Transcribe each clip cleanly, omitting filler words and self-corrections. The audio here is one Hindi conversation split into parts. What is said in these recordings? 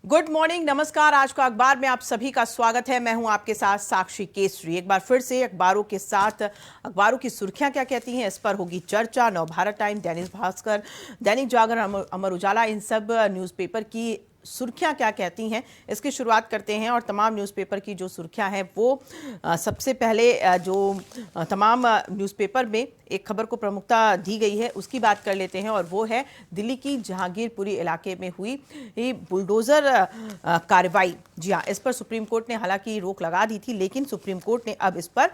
गुड मॉर्निंग, नमस्कार। आज का अखबार में आप सभी का स्वागत है। मैं हूं आपके साथ साक्षी केसरी। एक बार फिर से अखबारों के साथ अखबारों की सुर्खियां क्या कहती हैं, इस पर होगी चर्चा। नवभारत टाइम, दैनिक भास्कर, दैनिक जागरण, अमर उजाला, इन सब न्यूज़पेपर की सुर्खियां क्या कहती हैं, इसकी शुरुआत करते हैं। और तमाम न्यूज़पेपर की जो सुर्खियां हैं वो सबसे पहले तमाम न्यूज़पेपर में एक खबर को प्रमुखता दी गई है उसकी बात कर लेते हैं। और वो है दिल्ली की जहांगीरपुरी इलाके में हुई बुलडोजर कार्रवाई। जी हाँ, इस पर सुप्रीम कोर्ट ने हालांकि रोक लगा दी थी, लेकिन सुप्रीम कोर्ट ने अब इस पर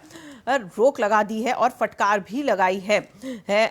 रोक लगा दी है और फटकार भी लगाई है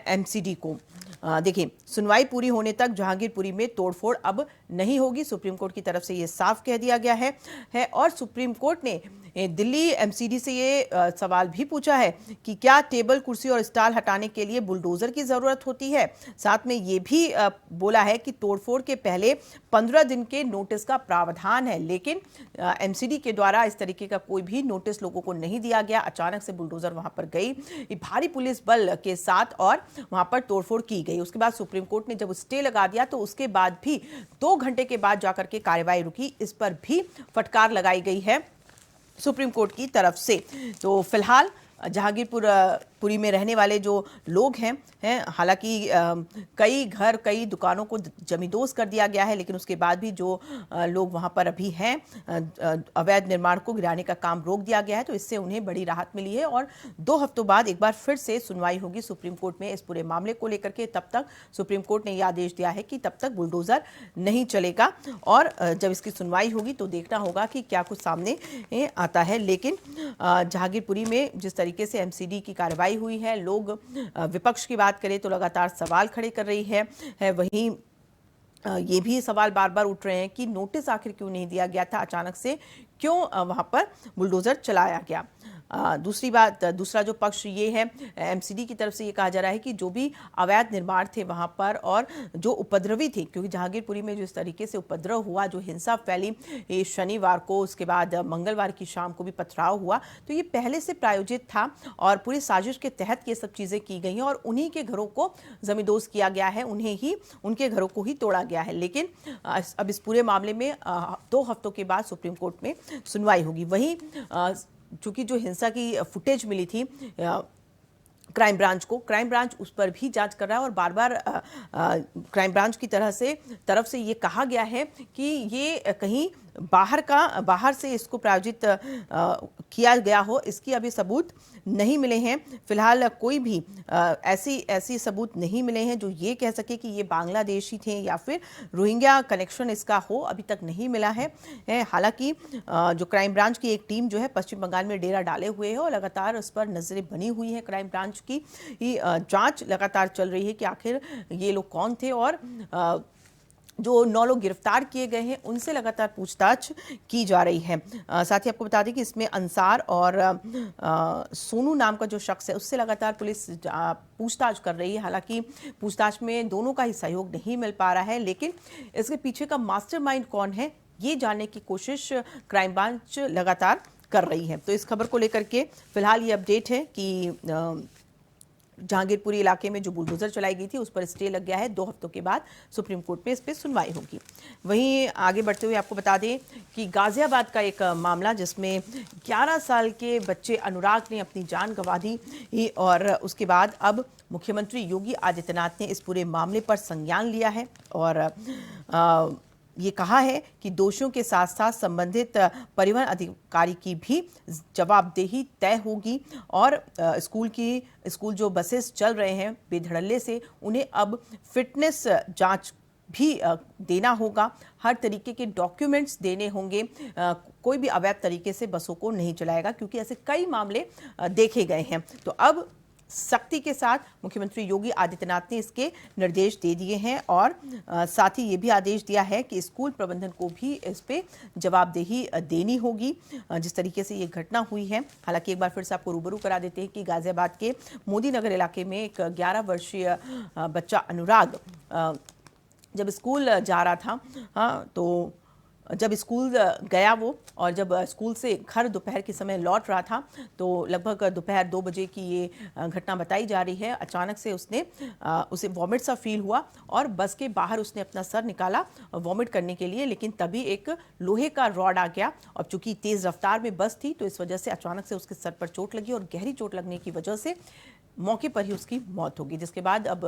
एमसीडी को। देखिए, सुनवाई पूरी होने तक जहांगीरपुरी में तोड़फोड़ अब नहीं होगी। सुप्रीम कोर्ट की तरफ से ये साफ कह दिया गया है। और सुप्रीम कोर्ट ने दिल्ली एमसीडी से ये सवाल भी पूछा है कि क्या टेबल, कुर्सी और स्टॉल हटाने के लिए बुलडोजर की जरूरत होती है। साथ में ये भी बोला है कि तोड़फोड़ के पहले 15 दिन के नोटिस का प्रावधान है, लेकिन एमसीडी के द्वारा इस तरीके का कोई भी नोटिस लोगों को नहीं दिया गया। अचानक से बुलडोजर वहां पर गई भारी पुलिस बल के साथ और वहां पर तोड़फोड़ की गई। उसके बाद सुप्रीम कोर्ट ने जब स्टे लगा दिया तो उसके बाद भी 2 घंटे के बाद जाकर के कार्रवाई रुकी। इस पर भी फटकार लगाई गई है सुप्रीम कोर्ट की तरफ से। तो फिलहाल जहांगीरपुरी में रहने वाले जो लोग हैं हालांकि कई घर, कई दुकानों को जमींदोज कर दिया गया है, लेकिन उसके बाद भी जो लोग वहां पर अभी हैं अवैध निर्माण को गिराने का काम रोक दिया गया है। तो इससे उन्हें बड़ी राहत मिली है और 2 हफ्तों बाद एक बार फिर से सुनवाई होगी सुप्रीम कोर्ट में इस पूरे मामले को लेकर के। तब तक सुप्रीम कोर्ट ने यह आदेश दिया है कि तब तक बुलडोजर नहीं चलेगा और जब इसकी सुनवाई होगी तो देखना होगा कि क्या कुछ सामने आता है। लेकिन जहांगीरपुरी में जिस तरीके से एमसीडी की कार्रवाई हुई है, लोग विपक्ष की बात करें तो लगातार सवाल खड़े कर रही है। वहीं ये भी सवाल बार बार उठ रहे हैं कि नोटिस आखिर क्यों नहीं दिया गया था, अचानक से क्यों वहां पर बुलडोजर चलाया गया। दूसरी बात, दूसरा जो पक्ष ये है, एमसीडी की तरफ से ये कहा जा रहा है कि जो भी अवैध निर्माण थे वहां पर और जो उपद्रवी थे, क्योंकि जहांगीरपुरी में जिस तरीके से उपद्रव हुआ, जो हिंसा फैली ये शनिवार को, उसके बाद मंगलवार की शाम को भी पथराव हुआ, तो ये पहले से प्रायोजित था और पूरी साजिश के तहत ये सब चीजें की गई हैं और उन्हीं के घरों को जमींदोज किया गया है, उनके घरों को ही तोड़ा गया है। लेकिन अब इस पूरे मामले में 2 हफ्तों के बाद सुप्रीम कोर्ट में सुनवाई होगी। वहीं चूंकि जो हिंसा की फुटेज मिली थी क्राइम ब्रांच उस पर भी जांच कर रहा है और बार बार क्राइम ब्रांच की तरफ से ये कहा गया है कि ये कहीं बाहर से इसको प्रायोजित किया गया हो, इसकी अभी सबूत नहीं मिले हैं। फिलहाल कोई भी ऐसी सबूत नहीं मिले हैं जो ये कह सके कि ये बांग्लादेशी थे या फिर रोहिंग्या कनेक्शन इसका हो, अभी तक नहीं मिला है। हालांकि जो क्राइम ब्रांच की एक टीम जो है पश्चिम बंगाल में डेरा डाले हुए है और लगातार उस पर नजरें बनी हुई है। क्राइम ब्रांच की जांच लगातार चल रही है कि आखिर ये लोग कौन थे और जो 9 लोग गिरफ्तार किए गए हैं उनसे लगातार पूछताछ की जा रही है। साथ ही आपको बता दें कि इसमें अंसार और सोनू नाम का जो शख्स है उससे लगातार पुलिस पूछताछ कर रही है। हालांकि पूछताछ में दोनों का ही सहयोग नहीं मिल पा रहा है, लेकिन इसके पीछे का मास्टरमाइंड कौन है ये जानने की कोशिश क्राइम ब्रांच लगातार कर रही है। तो इस खबर को लेकर के फिलहाल ये अपडेट है कि जहांगीरपुरी इलाके में जो बुलडोजर चलाई गई थी उस पर स्टे लग गया है। 2 हफ्तों के बाद सुप्रीम कोर्ट में इस पर सुनवाई होगी। वहीं आगे बढ़ते हुए आपको बता दें कि गाजियाबाद का एक मामला जिसमें 11 साल के बच्चे अनुराग ने अपनी जान गंवा दी और उसके बाद अब मुख्यमंत्री योगी आदित्यनाथ ने इस पूरे मामले पर संज्ञान लिया है और ये कहा है कि दोषियों के साथ साथ संबंधित परिवहन अधिकारी की भी जवाबदेही तय होगी और स्कूल जो बसेस चल रहे हैं बेधड़ल्ले से, उन्हें अब फिटनेस जांच भी देना होगा, हर तरीके के डॉक्यूमेंट्स देने होंगे। कोई भी अवैध तरीके से बसों को नहीं चलाएगा, क्योंकि ऐसे कई मामले देखे गए हैं। तो अब सख्ती के साथ मुख्यमंत्री योगी आदित्यनाथ ने इसके निर्देश दे दिए हैं और साथ ही ये भी आदेश दिया है कि स्कूल प्रबंधन को भी इस पे जवाबदेही देनी होगी जिस तरीके से ये घटना हुई है। हालांकि एक बार फिर से आपको रूबरू करा देते हैं कि गाजियाबाद के मोदी नगर इलाके में एक 11 वर्षीय बच्चा अनुराग जब स्कूल जा रहा था तो जब स्कूल गया वो, और जब स्कूल से घर दोपहर के समय लौट रहा था तो लगभग दोपहर 2 बजे की ये घटना बताई जा रही है। अचानक से उसे वॉमिट सा फील हुआ और बस के बाहर उसने अपना सर निकाला वॉमिट करने के लिए, लेकिन तभी एक लोहे का रॉड आ गया और चूंकि तेज रफ्तार में बस थी तो इस वजह से अचानक से उसके सर पर चोट लगी और गहरी चोट लगने की वजह से मौके पर ही उसकी मौत होगी। जिसके बाद अब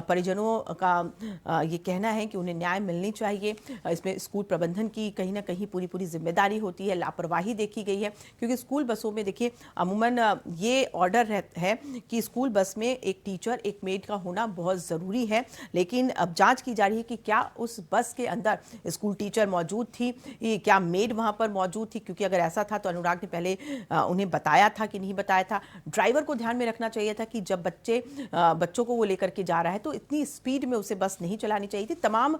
परिजनों का ये कहना है कि उन्हें न्याय मिलनी चाहिए। इसमें स्कूल प्रबंधन की कहीं ना कहीं पूरी जिम्मेदारी होती है, लापरवाही देखी गई है, क्योंकि स्कूल बसों में देखिए अमूमन ये ऑर्डर है कि स्कूल बस में एक टीचर एक मेड का होना बहुत ज़रूरी है, लेकिन अब जांच की जा रही है कि क्या उस बस के अंदर स्कूल टीचर मौजूद थी, क्या मेड वहां पर मौजूद थी, क्योंकि अगर ऐसा था तो अनुराग ने पहले उन्हें बताया था कि नहीं बताया था। ड्राइवर को ध्यान में रखना चाहिए था कि जब बच्चों को वो लेकर के जा रहा है तो इतनी स्पीड में उसे बस नहीं चलानी चाहिए थी। तमाम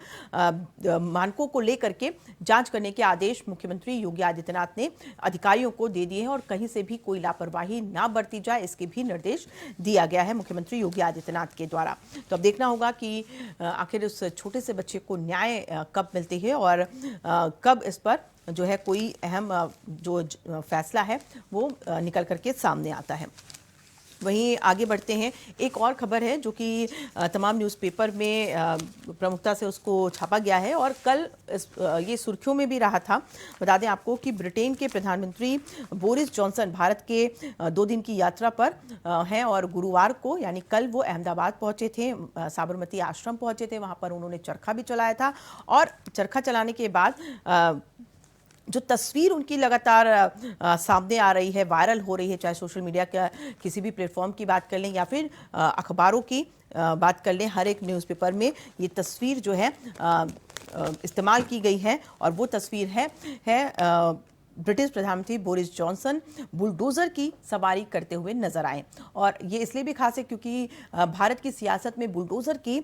मानकों को लेकर के जांच करने के आदेश मुख्यमंत्री योगी आदित्यनाथ ने अधिकारियों को दे दिए हैं और कहीं से भी कोई लापरवाही ना बरती जाए, इसके भी निर्देश दिया गया है मुख्यमंत्री योगी आदित्यनाथ के द्वारा। तो अब देखना होगा कि आखिर उस छोटे से बच्चे को न्याय कब मिलती है और कब इस पर जो है कोई अहम जो फैसला है वो निकल करके सामने आता है। वहीं आगे बढ़ते हैं, एक और खबर है जो कि तमाम न्यूज़पेपर में प्रमुखता से उसको छापा गया है और कल ये सुर्खियों में भी रहा था। बता दें आपको कि ब्रिटेन के प्रधानमंत्री बोरिस जॉनसन भारत के 2 दिन की यात्रा पर हैं और गुरुवार को यानी कल वो अहमदाबाद पहुंचे थे, साबरमती आश्रम पहुंचे थे, वहां पर उन्होंने चरखा भी चलाया था और चरखा चलाने के बाद जो तस्वीर उनकी लगातार सामने आ रही है, वायरल हो रही है, चाहे सोशल मीडिया का किसी भी प्लेटफॉर्म की बात कर लें या फिर अखबारों की बात कर लें, हर एक न्यूज़पेपर में ये तस्वीर जो है इस्तेमाल की गई है और वो तस्वीर है ब्रिटिश प्रधानमंत्री बोरिस जॉनसन बुलडोजर की सवारी करते हुए नजर आए। और ये इसलिए भी खास है क्योंकि भारत की सियासत में बुलडोजर की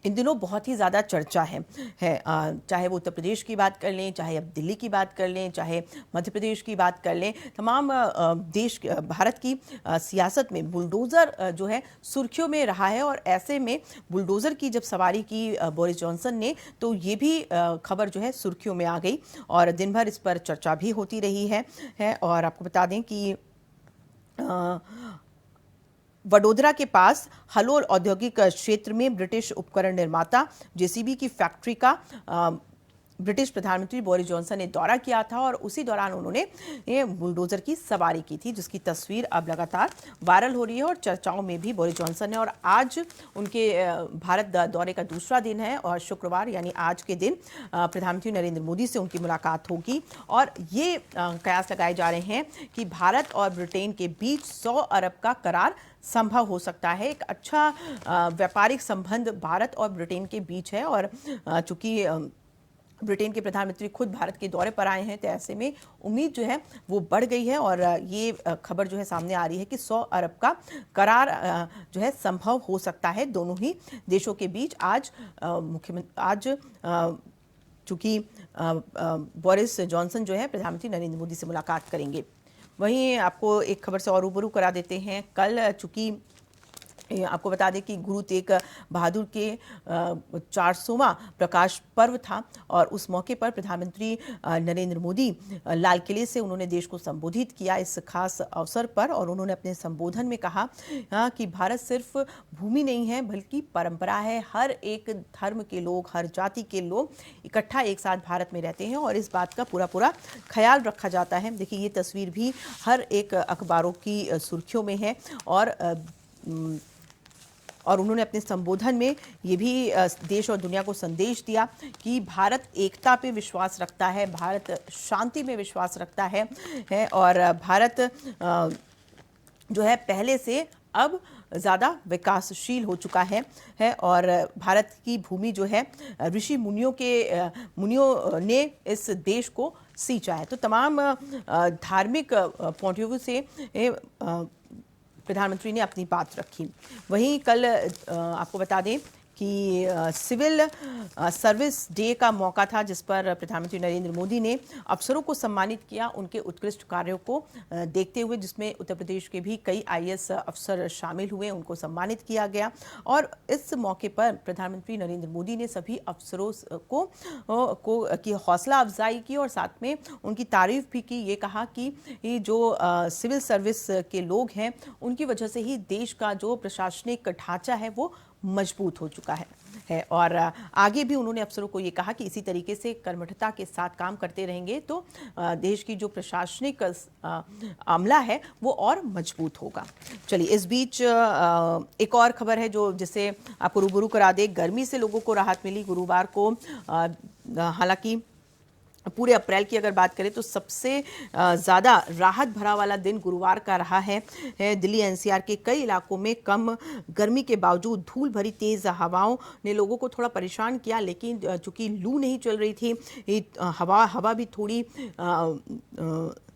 इन दिनों बहुत ही ज़्यादा चर्चा है। चाहे वो उत्तर प्रदेश की बात कर लें, चाहे अब दिल्ली की बात कर लें, चाहे मध्य प्रदेश की बात कर लें, तमाम भारत की सियासत में बुलडोज़र जो है सुर्खियों में रहा है। और ऐसे में बुलडोज़र की जब सवारी की बोरिस जॉनसन ने तो ये भी खबर जो है सुर्खियों में आ गई और दिन भर इस पर चर्चा भी होती रही है। और आपको बता दें कि वडोदरा के पास हलोल औद्योगिक क्षेत्र में ब्रिटिश उपकरण निर्माता जेसीबी की फैक्ट्री का ब्रिटिश प्रधानमंत्री बोरिस जॉनसन ने दौरा किया था और उसी दौरान उन्होंने ये बुलडोजर की सवारी की थी, जिसकी तस्वीर अब लगातार वायरल हो रही है और चर्चाओं में भी बोरिस जॉनसन ने। और आज उनके भारत दौरे का दूसरा दिन है और शुक्रवार यानी आज के दिन प्रधानमंत्री नरेंद्र मोदी से उनकी मुलाकात होगी और ये कयास लगाए जा रहे हैं कि भारत और ब्रिटेन के बीच 100 अरब का करार संभव हो सकता है। एक अच्छा व्यापारिक संबंध भारत और ब्रिटेन के बीच है और चूंकि ब्रिटेन के प्रधानमंत्री खुद भारत के दौरे पर आए हैं तो ऐसे में उम्मीद जो है वो बढ़ गई है और ये खबर जो है सामने आ रही है कि 100 अरब का करार जो है संभव हो सकता है दोनों ही देशों के बीच। आज चूंकि बोरिस जॉनसन जो है प्रधानमंत्री नरेंद्र मोदी से मुलाकात करेंगे। वहीं आपको एक खबर से और रूबरू करा देते हैं। कल चूंकि आपको बता दें कि गुरु तेग बहादुर के 400वां प्रकाश पर्व था और उस मौके पर प्रधानमंत्री नरेंद्र मोदी लाल किले से उन्होंने देश को संबोधित किया इस खास अवसर पर। और उन्होंने अपने संबोधन में कहा कि भारत सिर्फ भूमि नहीं है बल्कि परंपरा है। हर एक धर्म के लोग, हर जाति के लोग इकट्ठा एक साथ भारत में रहते हैं और इस बात का पूरा ख्याल रखा जाता है। देखिए ये तस्वीर भी हर एक अखबारों की सुर्खियों में है और उन्होंने अपने संबोधन में ये भी देश और दुनिया को संदेश दिया कि भारत एकता पे विश्वास रखता है, भारत शांति में विश्वास रखता है और भारत जो है पहले से अब ज़्यादा विकासशील हो चुका है और भारत की भूमि जो है ऋषि मुनियों ने इस देश को सींचा है। तो तमाम धार्मिक पॉइंट ऑफ व्यू से प्रधानमंत्री ने अपनी बात रखी। वहीं कल आपको बता दें कि सिविल सर्विस डे का मौका था, जिस पर प्रधानमंत्री नरेंद्र मोदी ने अफसरों को सम्मानित किया उनके उत्कृष्ट कार्यों को देखते हुए, जिसमें उत्तर प्रदेश के भी कई आईएएस अफसर शामिल हुए, उनको सम्मानित किया गया। और इस मौके पर प्रधानमंत्री नरेंद्र मोदी ने सभी अफसरों की हौसला अफजाई की और साथ में उनकी तारीफ भी की। ये कहा कि ये जो सिविल सर्विस के लोग हैं, उनकी वजह से ही देश का जो प्रशासनिक ढांचा है वो मजबूत हो चुका है। और आगे भी उन्होंने अफसरों को ये कहा कि इसी तरीके से कर्मठता के साथ काम करते रहेंगे तो देश की जो प्रशासनिक अमला है वो और मजबूत होगा। चलिए, इस बीच एक और खबर है जो जिसे आपको रूबरू करा दे। गर्मी से लोगों को राहत मिली गुरुवार को। हालांकि पूरे अप्रैल की अगर बात करें तो सबसे ज़्यादा राहत भरा वाला दिन गुरुवार का रहा है। दिल्ली एनसीआर के कई इलाकों में कम गर्मी के बावजूद धूल भरी तेज़ हवाओं ने लोगों को थोड़ा परेशान किया, लेकिन चूंकि लू नहीं चल रही थी, हवा भी थोड़ी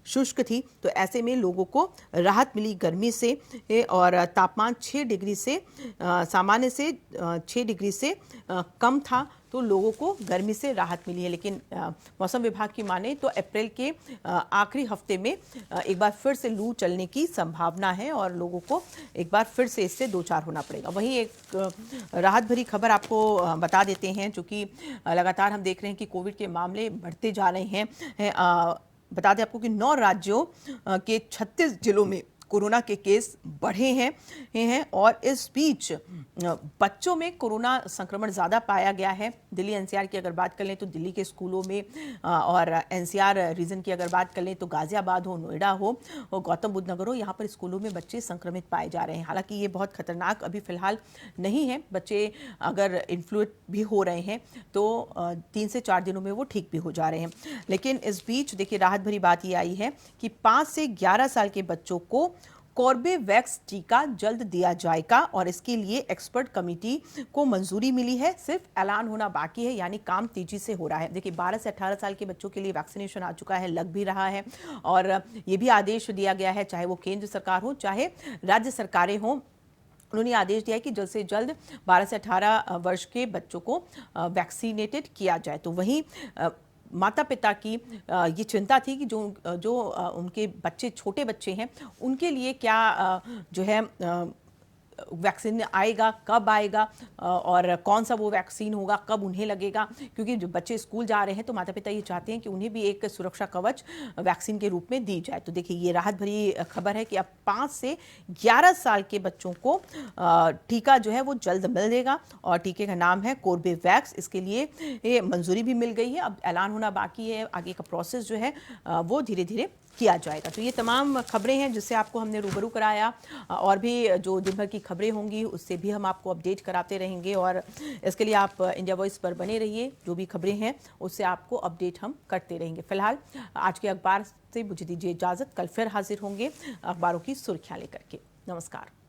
शुष्क थी, तो ऐसे में लोगों को राहत मिली गर्मी से। और तापमान 6 डिग्री से सामान्य से 6 डिग्री से कम था, तो लोगों को गर्मी से राहत मिली है। लेकिन मौसम विभाग की माने तो अप्रैल के आखिरी हफ्ते में एक बार फिर से लू चलने की संभावना है और लोगों को एक बार फिर से इससे दो चार होना पड़ेगा। वहीं एक राहत भरी खबर आपको बता देते हैं, चूँकि लगातार हम देख रहे हैं कि कोविड के मामले बढ़ते जा रहे हैं। बता दें आपको कि 9 राज्यों के 36 जिलों में कोरोना के केस बढ़े हैं और इस बीच बच्चों में कोरोना संक्रमण ज़्यादा पाया गया है। दिल्ली एनसीआर की अगर बात कर लें तो दिल्ली के स्कूलों में, और एनसीआर रीजन की अगर बात कर लें तो गाजियाबाद हो, नोएडा हो, गौतम बुद्ध नगर हो, यहाँ पर स्कूलों में बच्चे संक्रमित पाए जा रहे हैं। हालांकि ये बहुत खतरनाक अभी फिलहाल नहीं है, बच्चे अगर इन्फ्लुएंट भी हो रहे हैं तो 3 से 4 दिनों में वो ठीक भी हो जा रहे हैं। लेकिन इस बीच देखिए, राहत भरी बात ये आई है कि 5 से 11 साल के बच्चों को कॉर्बेवैक्स टीका जल्द दिया जाएगा और इसके लिए एक्सपर्ट कमेटी को मंजूरी मिली है। सिर्फ ऐलान होना बाकी है, यानी काम तेजी से हो रहा है। देखिए, 12 से 18 साल के बच्चों के लिए वैक्सीनेशन आ चुका है, लग भी रहा है और ये भी आदेश दिया गया है, चाहे वो केंद्र सरकार हो चाहे राज्य सरकारें हों, उन्होंने आदेश दिया है कि जल्द से जल्द 12 से 18 वर्ष के बच्चों को वैक्सीनेटेड किया जाए। तो वहीं माता पिता की ये चिंता थी कि जो उनके बच्चे छोटे बच्चे हैं उनके लिए क्या जो है वैक्सीन आएगा, कब आएगा और कौन सा वो वैक्सीन होगा, कब उन्हें लगेगा, क्योंकि जो बच्चे स्कूल जा रहे हैं तो माता पिता ये चाहते हैं कि उन्हें भी एक सुरक्षा कवच वैक्सीन के रूप में दी जाए। तो देखिए, ये राहत भरी खबर है कि अब 5 से 11 साल के बच्चों को टीका जो है वो जल्द मिल देगा और टीके का नाम है कॉर्बेवैक्स। इसके लिए ये मंजूरी भी मिल गई है, अब ऐलान होना बाकी है, आगे का प्रोसेस जो है वो धीरे धीरे किया जाएगा। तो ये तमाम खबरें हैं जिससे आपको हमने रूबरू कराया, और भी जो दिन भर की खबरें होंगी उससे भी हम आपको अपडेट कराते रहेंगे और इसके लिए आप इंडिया वॉइस पर बने रहिए। जो भी खबरें हैं उससे आपको अपडेट हम करते रहेंगे। फिलहाल आज के अखबार से मुझे दीजिए इजाज़त, कल फिर हाजिर होंगे अखबारों की सुर्खियां लेकर के। नमस्कार।